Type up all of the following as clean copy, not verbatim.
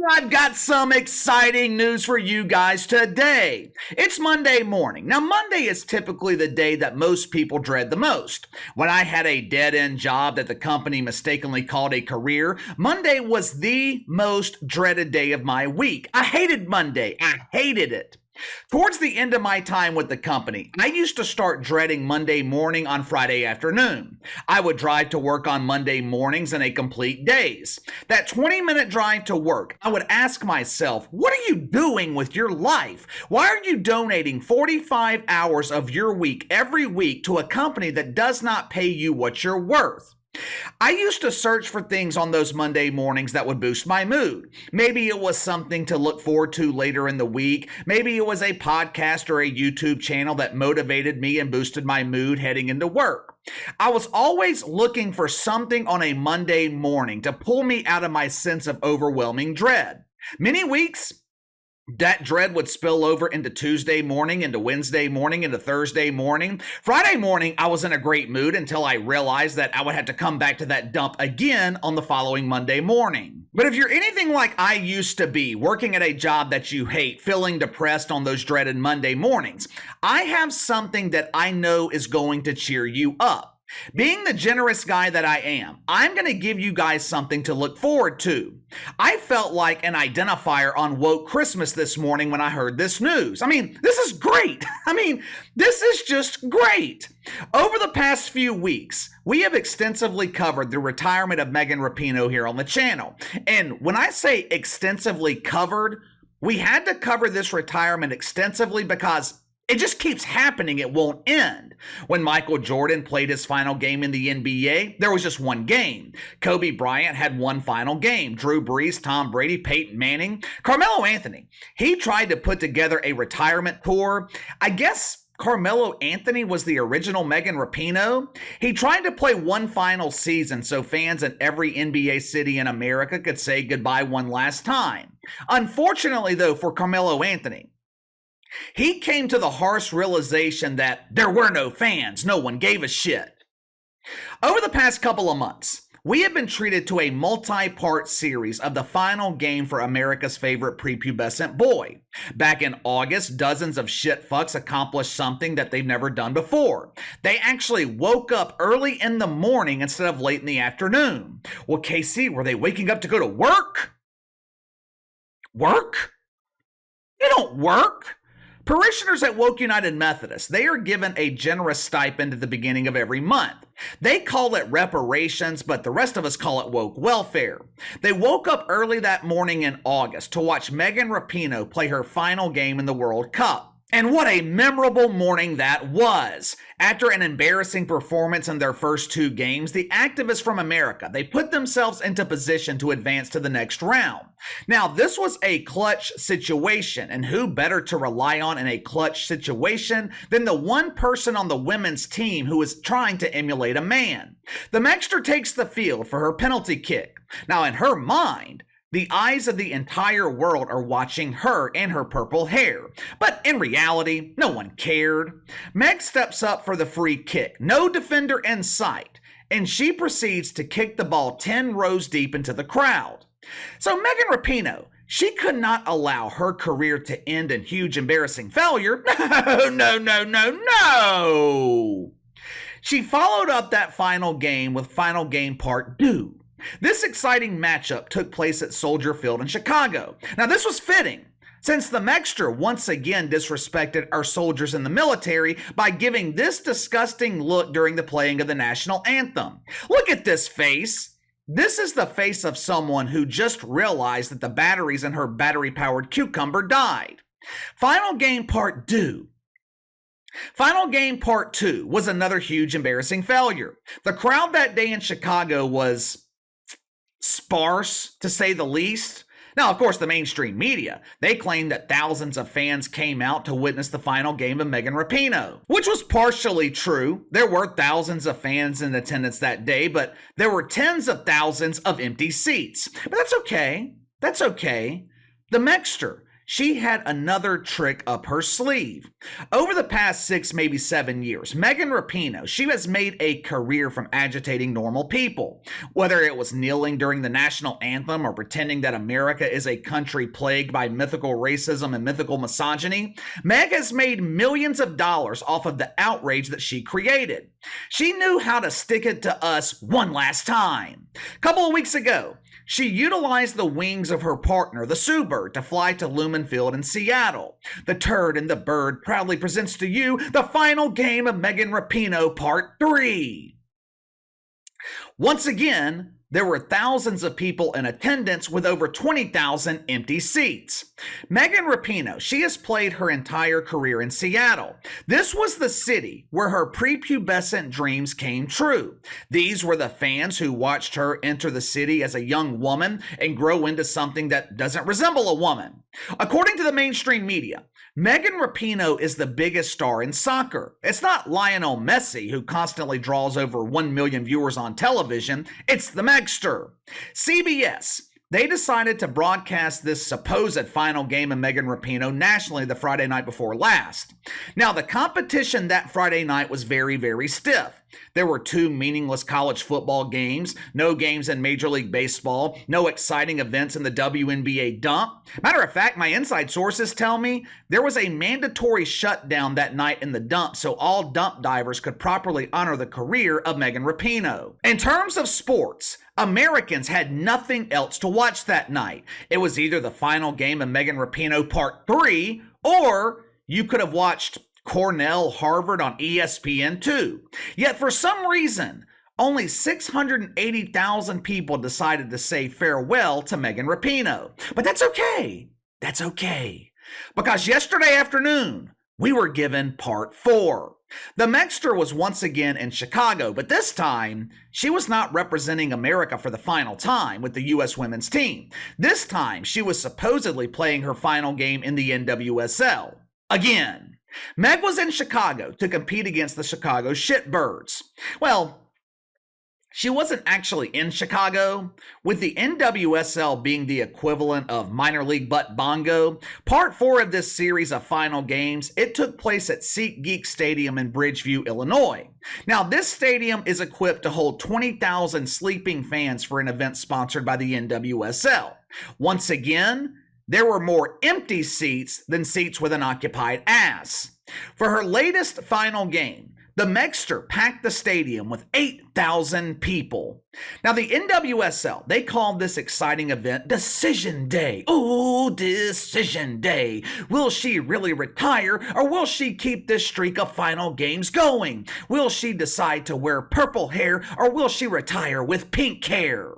I've got some exciting news for you guys today. It's Monday morning. Now, Monday is typically the day that most people dread the most. When I had a dead-end job that the company mistakenly called a career, Monday was the most dreaded day of my week. I hated Monday. I hated it. Towards the end of my time with the company, I used to start dreading Monday morning on Friday afternoon. I would drive to work on Monday mornings in a complete daze. That 20-minute drive to work, I would ask myself, what are you doing with your life? Why are you donating 45 hours of your week every week to a company that does not pay you what you're worth? I used to search for things on those Monday mornings that would boost my mood. Maybe it was something to look forward to later in the week. Maybe it was a podcast or a YouTube channel that motivated me and boosted my mood heading into work. I was always looking for something on a Monday morning to pull me out of my sense of overwhelming dread. Many weeks, that dread would spill over into Tuesday morning, into Wednesday morning, into Thursday morning. Friday morning, I was in a great mood until I realized that I would have to come back to that dump again on the following Monday morning. But if you're anything like I used to be, working at a job that you hate, feeling depressed on those dreaded Monday mornings, I have something that I know is going to cheer you up. Being the generous guy that I am, I'm going to give you guys something to look forward to. I felt like an identifier on Woke Christmas this morning when I heard this news. This is great. This is just great. Over the past few weeks, we have extensively covered the retirement of Megan Rapinoe here on the channel. And when I say extensively covered, we had to cover this retirement extensively because it just keeps happening. It won't end. When Michael Jordan played his final game in the NBA, there was just one game. Kobe Bryant had one final game. Drew Brees, Tom Brady, Peyton Manning, Carmelo Anthony. He tried to put together a retirement tour. I guess Carmelo Anthony was the original Megan Rapinoe. He tried to play one final season so fans in every NBA city in America could say goodbye one last time. Unfortunately, though, for Carmelo Anthony, he came to the harsh realization that there were no fans. No one gave a shit. Over the past couple of months, we have been treated to a multi-part series of the final game for America's favorite prepubescent boy. Back in August, dozens of shit fucks accomplished something that they've never done before. They actually woke up early in the morning instead of late in the afternoon. Well, KC, were they waking up to go to work? Work? You don't work. Parishioners at Woke United Methodist, they are given a generous stipend at the beginning of every month. They call it reparations, but the rest of us call it woke welfare. They woke up early that morning in August to watch Megan Rapinoe play her final game in the World Cup. And what a memorable morning that was. After an embarrassing performance in their first two games, the activists from America, they put themselves into position to advance to the next round. Now, this was a clutch situation, and who better to rely on in a clutch situation than the one person on the women's team who is trying to emulate a man. The Mexter takes the field for her penalty kick. Now, in her mind, the eyes of the entire world are watching her and her purple hair. But in reality, no one cared. Meg steps up for the free kick, no defender in sight, and she proceeds to kick the ball 10 rows deep into the crowd. So Megan Rapinoe, she could not allow her career to end in huge embarrassing failure. No. She followed up that final game with Final Game Part 2. This exciting matchup took place at Soldier Field in Chicago. Now, this was fitting, since the Mexter once again disrespected our soldiers in the military by giving this disgusting look during the playing of the national anthem. Look at this face. This is the face of someone who just realized that the batteries in her battery-powered cucumber died. Final Game Part 2. Final Game Part 2 was another huge embarrassing failure. The crowd that day in Chicago was sparse, to say the least. Now, of course, the mainstream media, they claimed that thousands of fans came out to witness the final game of Megan Rapinoe, which was partially true. There were thousands of fans in attendance that day, but there were tens of thousands of empty seats. But that's okay. The Mexter, she had another trick up her sleeve. Over the past 6, maybe 7 years, Megan Rapinoe, she has made a career from agitating normal people. Whether it was kneeling during the national anthem or pretending that America is a country plagued by mythical racism and mythical misogyny, Meg has made millions of dollars off of the outrage that she created. She knew how to stick it to us one last time. A couple of weeks ago, she utilized the wings of her partner, the Sue Bird, to fly to Lumen Field in Seattle. The Turd and the Bird proudly presents to you the final game of Megan Rapinoe Part 3. Once again, there were thousands of people in attendance with over 20,000 empty seats. Megan Rapinoe, she has played her entire career in Seattle. This was the city where her prepubescent dreams came true. These were the fans who watched her enter the city as a young woman and grow into something that doesn't resemble a woman. According to the mainstream media, Megan Rapinoe is the biggest star in soccer. It's not Lionel Messi, who constantly draws over 1 million viewers on television. It's the Megster. CBS, they decided to broadcast this supposed final game of Megan Rapinoe nationally the Friday night before last. Now, the competition that Friday night was very, very stiff. There were 2 meaningless college football games, no games in Major League Baseball, no exciting events in the WNBA dump. Matter of fact, my inside sources tell me there was a mandatory shutdown that night in the dump so all dump divers could properly honor the career of Megan Rapinoe. In terms of sports, Americans had nothing else to watch that night. It was either the final game of Megan Rapinoe Part 3, or you could have watched Cornell, Harvard on ESPN2. Yet for some reason, only 680,000 people decided to say farewell to Megan Rapinoe. But that's okay. That's okay. Because yesterday afternoon, we were given Part 4. The Megster was once again in Chicago, but this time, she was not representing America for the final time with the U.S. women's team. This time, she was supposedly playing her final game in the NWSL. Again. Meg was in Chicago to compete against the Chicago Shitbirds. Well, she wasn't actually in Chicago. With the NWSL being the equivalent of minor league butt bongo, Part 4 of this series of final games, it took place at SeatGeek Stadium in Bridgeview, Illinois. Now, this stadium is equipped to hold 20,000 sleeping fans for an event sponsored by the NWSL. Once again, there were more empty seats than seats with an occupied ass. For her latest final game, the Megster packed the stadium with 8,000 people. Now, the NWSL, they called this exciting event Decision Day. Ooh, Decision Day. Will she really retire, or will she keep this streak of final games going? Will she decide to wear purple hair, or will she retire with pink hair?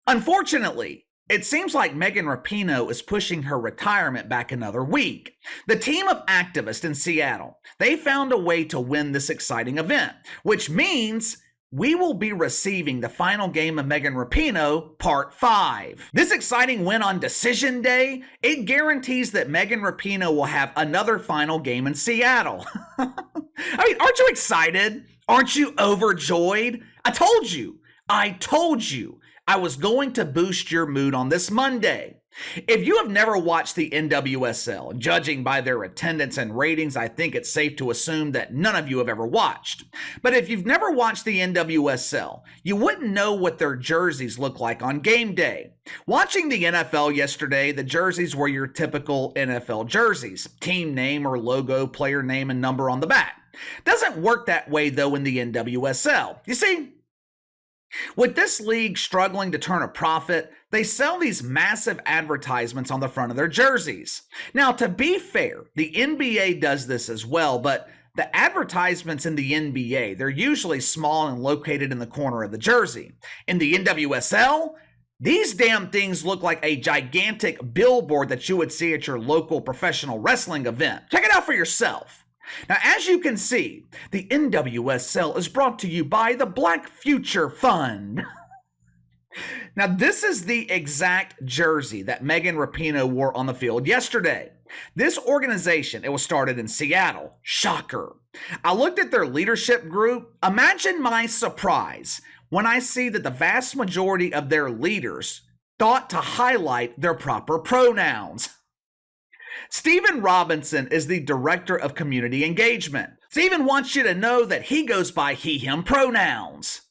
Unfortunately, it seems like Megan Rapinoe is pushing her retirement back another week. The team of activists in Seattle, they found a way to win this exciting event, which means we will be receiving the final game of Megan Rapinoe Part 5. This exciting win on Decision Day, it guarantees that Megan Rapinoe will have another final game in Seattle. I mean, aren't you excited? Aren't you overjoyed? I told you. I was going to boost your mood on this Monday. If you have never watched the NWSL, judging by their attendance and ratings, I think it's safe to assume that none of you have ever watched. But if you've never watched the NWSL, you wouldn't know what their jerseys look like on game day. Watching the NFL yesterday, the jerseys were your typical NFL jerseys. Team name or logo, player name, and number on the back. Doesn't work that way though in the NWSL. You see, with this league struggling to turn a profit, they sell these massive advertisements on the front of their jerseys. Now, to be fair, the NBA does this as well, but the advertisements in the NBA, they're usually small and located in the corner of the jersey. In the NWSL, these damn things look like a gigantic billboard that you would see at your local professional wrestling event. Check it out for yourself. Now, as you can see, the NWSL is brought to you by the Black Future Fund. Now, this is the exact jersey that Megan Rapinoe wore on the field yesterday. This organization, it was started in Seattle. Shocker. I looked at their leadership group. Imagine my surprise when I see that the vast majority of their leaders thought to highlight their proper pronouns. Stephen Robinson is the Director of Community Engagement. Stephen wants you to know that he goes by he, him pronouns.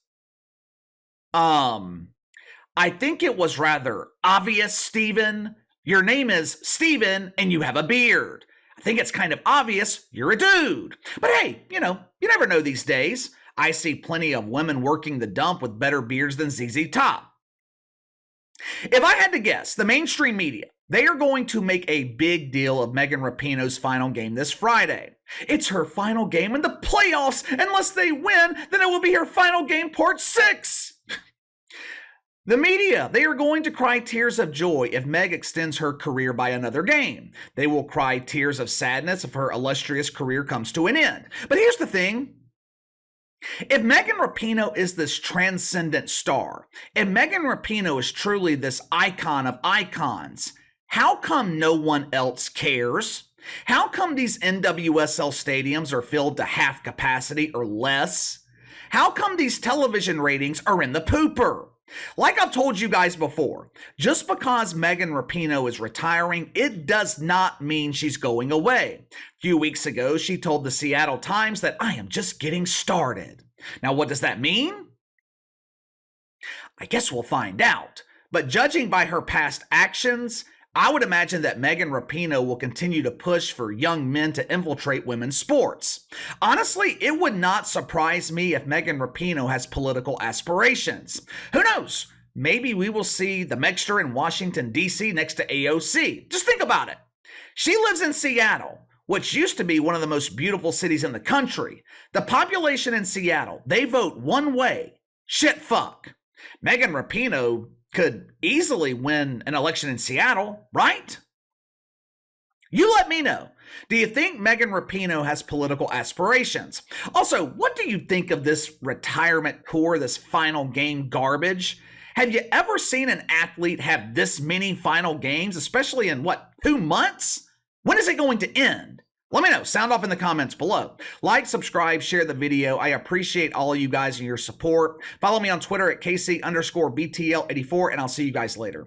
I think it was rather obvious, Stephen. Your name is Stephen and you have a beard. I think it's kind of obvious you're a dude. But hey, you never know these days. I see plenty of women working the dump with better beards than ZZ Top. If I had to guess, the mainstream media, they are going to make a big deal of Megan Rapinoe's final game this Friday. It's her final game in the playoffs. Unless they win, then it will be her final game part 6. The media, they are going to cry tears of joy if Meg extends her career by another game. They will cry tears of sadness if her illustrious career comes to an end. But here's the thing. If Megan Rapinoe is this transcendent star, if Megan Rapinoe is truly this icon of icons, how come no one else cares? How come these NWSL stadiums are filled to half capacity or less? How come these television ratings are in the pooper? Like I've told you guys before, just because Megan Rapinoe is retiring, it does not mean she's going away. A few weeks ago, she told the Seattle Times that I am just getting started. Now, what does that mean? I guess we'll find out. But judging by her past actions, I would imagine that Megan Rapinoe will continue to push for young men to infiltrate women's sports. Honestly, it would not surprise me if Megan Rapinoe has political aspirations. Who knows? Maybe we will see the Megster in Washington, D.C. next to AOC. Just think about it. She lives in Seattle, which used to be one of the most beautiful cities in the country. The population in Seattle, they vote one way. Shit fuck. Megan Rapinoe could easily win an election in Seattle, right? You let me know. Do you think Megan Rapinoe has political aspirations? Also, what do you think of this retirement tour, this final game garbage? Have you ever seen an athlete have this many final games, especially in 2 months? When is it going to end? Let me know. Sound off in the comments below. Like, subscribe, share the video. I appreciate all of you guys and your support. Follow me on Twitter at KC_BTL84, and I'll see you guys later.